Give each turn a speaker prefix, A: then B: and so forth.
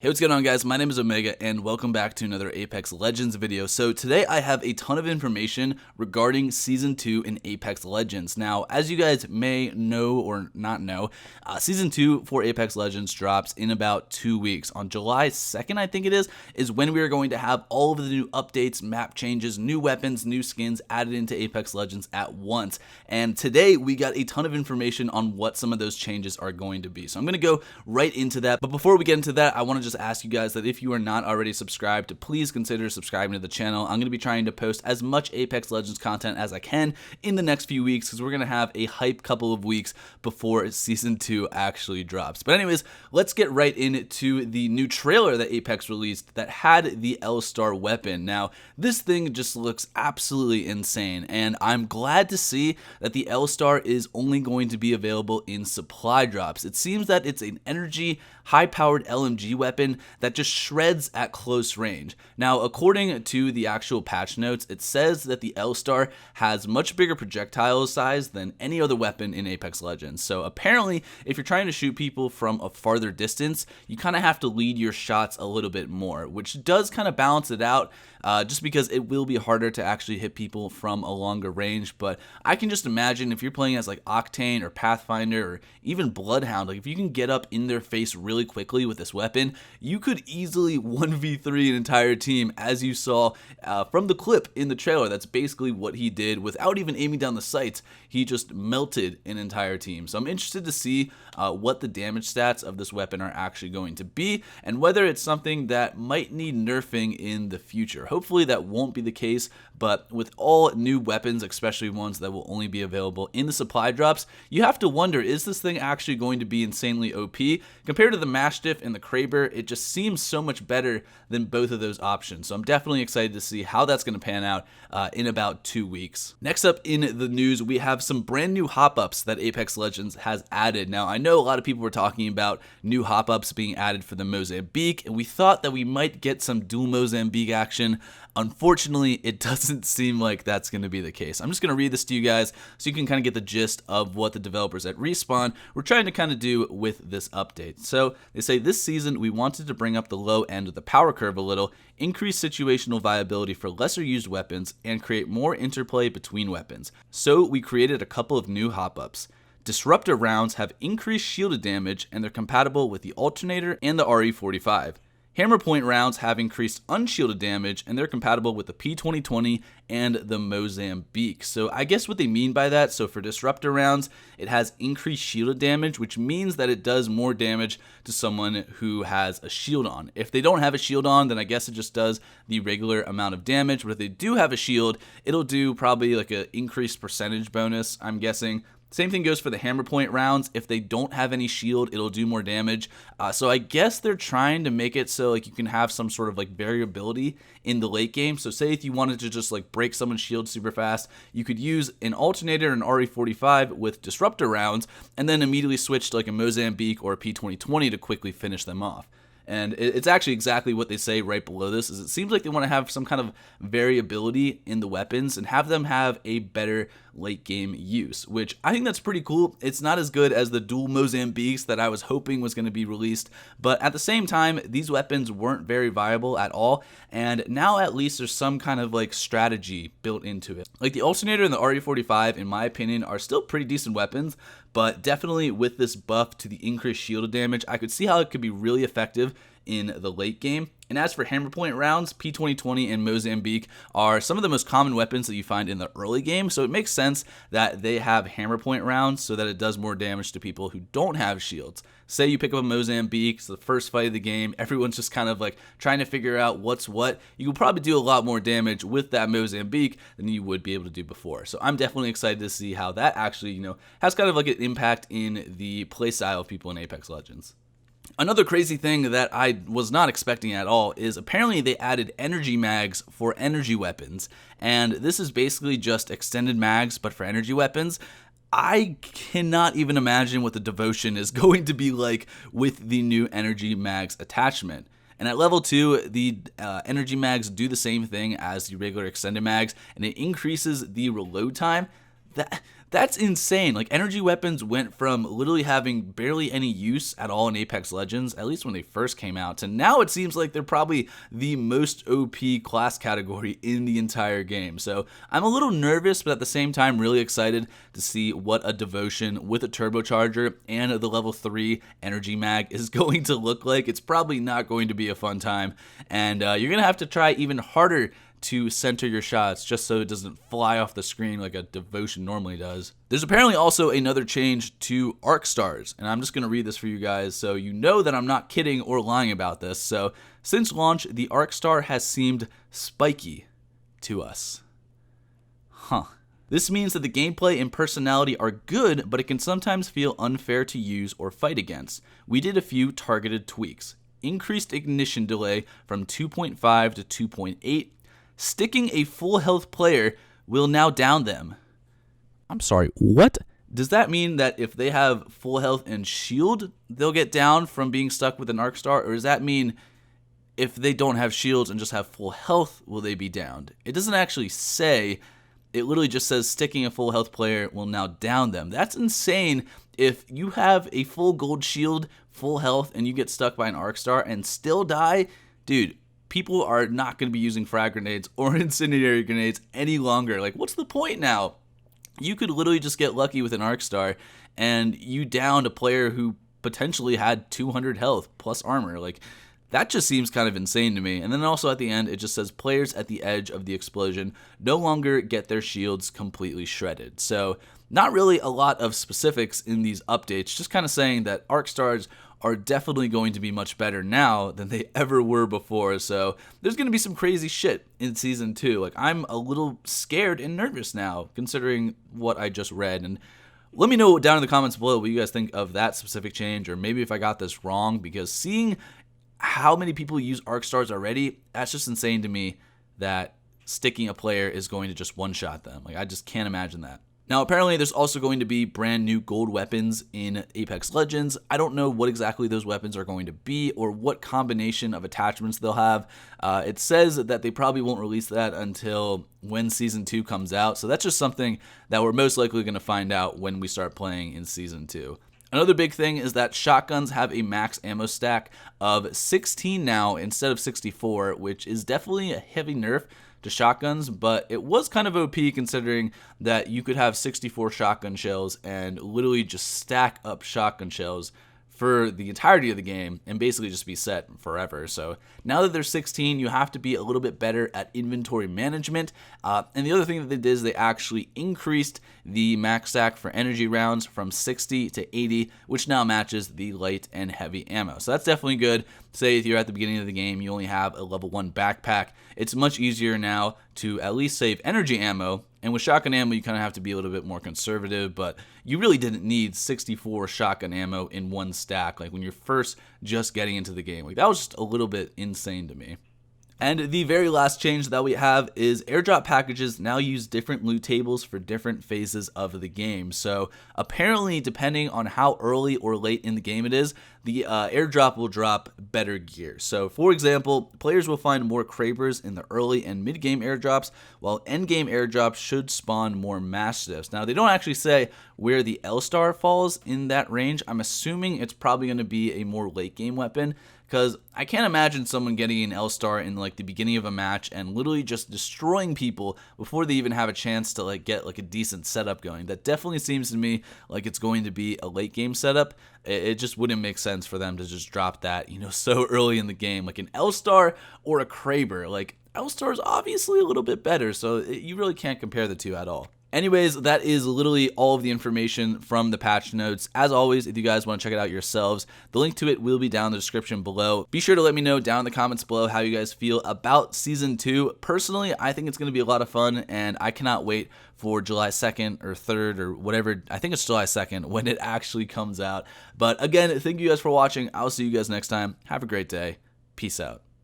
A: Hey, what's going on, guys? My name is Omega and welcome back to another Apex Legends video. So today I have a ton of information regarding Season 2 in Apex Legends. Now, as you guys may know or not know, Season 2 for Apex Legends drops in about 2 weeks. On July 2nd, I think it is when we are going to have all of the new updates, map changes, new weapons, new skins added into Apex Legends at once. And today we got a ton of information on what some of those changes are going to be. So I'm going to go right into that. But before we get into that, I want to just ask you guys that if you are not already subscribed, to please consider subscribing to the channel. I'm going to be trying to post as much Apex Legends content as I can in the next few weeks because we're going to have a hype couple of weeks before Season 2 actually drops. But anyways, let's get right into the new trailer that Apex released that had the L-Star weapon. Now, this thing just looks absolutely insane, and I'm glad to see that the L-Star is only going to be available in supply drops. It seems that it's an energy, high-powered LMG weapon that just shreds at close range. Now, according to the actual patch notes, it says that the L-Star has much bigger projectile size than any other weapon in Apex Legends. So apparently, if you're trying to shoot people from a farther distance, you kind of have to lead your shots a little bit more, which does kind of balance it out. Just because it will be harder to actually hit people from a longer range. But I can just imagine if you're playing as like Octane or Pathfinder or even Bloodhound, like if you can get up in their face really quickly with this weapon, you could easily 1v3 an entire team, as you saw from the clip in the trailer. That's basically what he did without even aiming down the sights. He just melted an entire team. So I'm interested to see what the damage stats of this weapon are actually going to be and whether it's something that might need nerfing in the future. Hopefully that won't be the case, but with all new weapons, especially ones that will only be available in the supply drops, you have to wonder, is this thing actually going to be insanely OP? Compared to the Mastiff and the Kraber, it just seems so much better than both of those options. So I'm definitely excited to see how that's going to pan out in about 2 weeks. Next up in the news, we have some brand new hop-ups that Apex Legends has added. Now, I know a lot of people were talking about new hop-ups being added for the Mozambique, and we thought that we might get some dual Mozambique action. Unfortunately, it doesn't seem like that's going to be the case. I'm just going to read this to you guys so you can kind of get the gist of what the developers at Respawn were trying to kind of do with this update. So they say, this season we wanted to bring up the low end of the power curve a little, increase situational viability for lesser used weapons, and create more interplay between weapons. So we created a couple of new hop-ups. Disruptor rounds have increased shielded damage and they're compatible with the Alternator and the RE45. Hammer point rounds have increased unshielded damage, and they're compatible with the P2020 and the Mozambique. So I guess what they mean by that, so for disruptor rounds, it has increased shielded damage, which means that it does more damage to someone who has a shield on. If they don't have a shield on, then I guess it just does the regular amount of damage, but if they do have a shield, it'll do probably like an increased percentage bonus, I'm guessing. Same thing goes for the hammer point rounds. If they don't have any shield, it'll do more damage. So I guess they're trying to make it so like you can have some sort of like variability in the late game. So say if you wanted to just like break someone's shield super fast, you could use an Alternator and RE45 with disruptor rounds and then immediately switch to like a Mozambique or a P2020 to quickly finish them off. And it's actually exactly what they say right below this, is it seems like they want to have some kind of variability in the weapons and have them have a better late game use, which I think that's pretty cool. It's not as good as the dual Mozambiques that I was hoping was going to be released, but at the same time, these weapons weren't very viable at all, and now at least there's some kind of like strategy built into it. Like the Alternator and the RE45, in my opinion, are still pretty decent weapons, but definitely with this buff to the increased shielded damage, I could see how it could be really effective in the late game. And as for hammer point rounds, P2020 and Mozambique are some of the most common weapons that you find in the early game, so it makes sense that they have hammer point rounds so that it does more damage to people who don't have shields. Say you pick up a Mozambique, it's the first fight of the game, everyone's just kind of like trying to figure out what's what. You can probably do a lot more damage with that Mozambique than you would be able to do before. So I'm definitely excited to see how that actually, has kind of like an impact in the playstyle of people in Apex Legends. Another crazy thing that I was not expecting at all is apparently they added energy mags for energy weapons, and this is basically just extended mags but for energy weapons. I cannot even imagine what the devotion is going to be like with the new energy mags attachment. And at level 2, the energy mags do the same thing as the regular extended mags, and it increases the reload time. That's insane. Like, energy weapons went from literally having barely any use at all in Apex Legends, at least when they first came out, to now it seems like they're probably the most OP class category in the entire game. So I'm a little nervous, but at the same time really excited to see what a devotion with a turbocharger and the level 3 energy mag is going to look like. It's probably not going to be a fun time, and you're going to have to try even harder to center your shots just so it doesn't fly off the screen like a devotion normally does. There's apparently also another change to arc stars, and I'm just going to read this for you guys so you know that I'm not kidding or lying about this. So since launch, the arc star has seemed spiky to us. This means that the gameplay and personality are good, but it can sometimes feel unfair to use or fight against. We did a few targeted tweaks. Increased ignition delay from 2.5 to 2.8. Sticking a full health player will now down them. I'm sorry, what? Does that mean that if they have full health and shield, they'll get down from being stuck with an arc star? Or does that mean if they don't have shields and just have full health, will they be downed? It doesn't actually say. It literally just says sticking a full health player will now down them. That's insane. If you have a full gold shield, full health, and you get stuck by an arc star and still die, dude, people are not going to be using frag grenades or incendiary grenades any longer. Like, what's the point now? You could literally just get lucky with an arc star and you downed a player who potentially had 200 health plus armor. Like, that just seems kind of insane to me. And then also at the end, it just says players at the edge of the explosion no longer get their shields completely shredded. So not really a lot of specifics in these updates, just kind of saying that arc stars are definitely going to be much better now than they ever were before. So there's going to be some crazy shit in Season 2. Like, I'm a little scared and nervous now, considering what I just read. And let me know down in the comments below what you guys think of that specific change, or maybe if I got this wrong, because seeing how many people use arc stars already, that's just insane to me that sticking a player is going to just one-shot them. Like, I just can't imagine that. Now, apparently, there's also going to be brand new gold weapons in Apex Legends. I don't know what exactly those weapons are going to be or what combination of attachments they'll have. It says that they probably won't release that until when Season 2 comes out. So that's just something that we're most likely going to find out when we start playing in Season 2. Another big thing is that shotguns have a max ammo stack of 16 now instead of 64, which is definitely a heavy nerf to shotguns, but it was kind of OP considering that you could have 64 shotgun shells and literally just stack up shotgun shells for the entirety of the game and basically just be set forever. So now that there's 16, you have to be a little bit better at inventory management. And the other thing that they did is they actually increased the max stack for energy rounds from 60 to 80, which now matches the light and heavy ammo. So that's definitely good. Say if you're at the beginning of the game, you only have a level 1 backpack, it's much easier now to at least save energy ammo. And with shotgun ammo, you kind of have to be a little bit more conservative, but you really didn't need 64 shotgun ammo in one stack, like when you're first just getting into the game. Like, that was just a little bit insane to me. And the very last change that we have is airdrop packages now use different loot tables for different phases of the game. So apparently, depending on how early or late in the game it is, the airdrop will drop better gear. So for example, players will find more Krabers in the early and mid-game airdrops, while end-game airdrops should spawn more mastiffs. Now, they don't actually say where the L-Star falls in that range. I'm assuming it's probably going to be a more late-game weapon, because I can't imagine someone getting an L-Star in like the beginning of a match and literally just destroying people before they even have a chance to like get like a decent setup going. That definitely seems to me like it's going to be a late game setup. It just wouldn't make sense for them to just drop that, you know, so early in the game. Like an L-Star or a Kraber. Like, L-Star is obviously a little bit better, so you really can't compare the two at all. Anyways, that is literally all of the information from the patch notes. As always, if you guys want to check it out yourselves, the link to it will be down in the description below. Be sure to let me know down in the comments below how you guys feel about Season 2. Personally, I think it's going to be a lot of fun, and I cannot wait for July 2nd or 3rd or whatever. I think it's July 2nd when it actually comes out. But again, thank you guys for watching. I'll see you guys next time. Have a great day. Peace out.